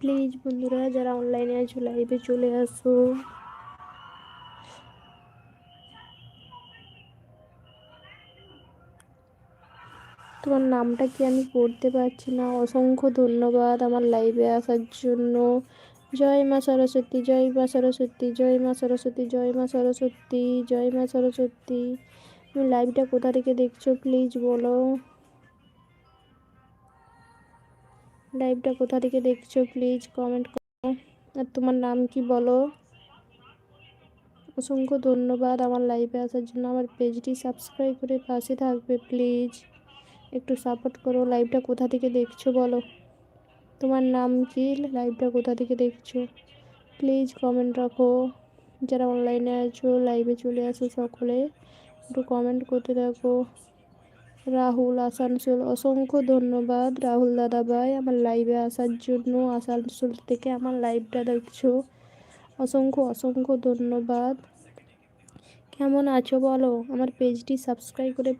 Please বন্ধুরা যারা অনলাইনে আছো লাইভে চলে আসো। তোমার নামটা কি আমি পড়তে পারছি না। অসংখ্য ধন্যবাদ আমার লাইভে আসার জন্য। জয় মা সরস্বতী, জয় মা সরস্বতী, জয় মা সরস্বতী, জয় মা সরস্বতী, জয় মা সরস্বতী। তুমি লাইভটা কোথা থেকে দেখছো প্লিজ বলো। লাইভটা কোথা থেকে দেখছো প্লিজ কমেন্ট করো। আর তোমার নাম কি বলো। অসংখ্য ধন্যবাদ আমার লাইভে আসার জন্য। আমার পেজটি সাবস্ক্রাইব করে পাশে থাকবে প্লিজ। একটু সাপোর্ট করো। লাইভটা কোথা থেকে দেখছো বলো। তোমার নাম কি, লাইভটা কোথা থেকে দেখছো প্লিজ কমেন্ট রাখো। যারা অনলাইনে আছো লাইভে চলে আসো সকলে, একটু কমেন্ট করতে থাকো। রাহুল আসানসোল, অসংখ্য ধন্যবাদ রাহুল দাদাভাই আমার লাইভে আসার জন্য। আসানসোল থেকে আমার লাইভটা দেখছো, অসংখ্য অসংখ্য ধন্যবাদ। কেমন আছো বলো। আমার পেজটি সাবস্ক্রাইব করে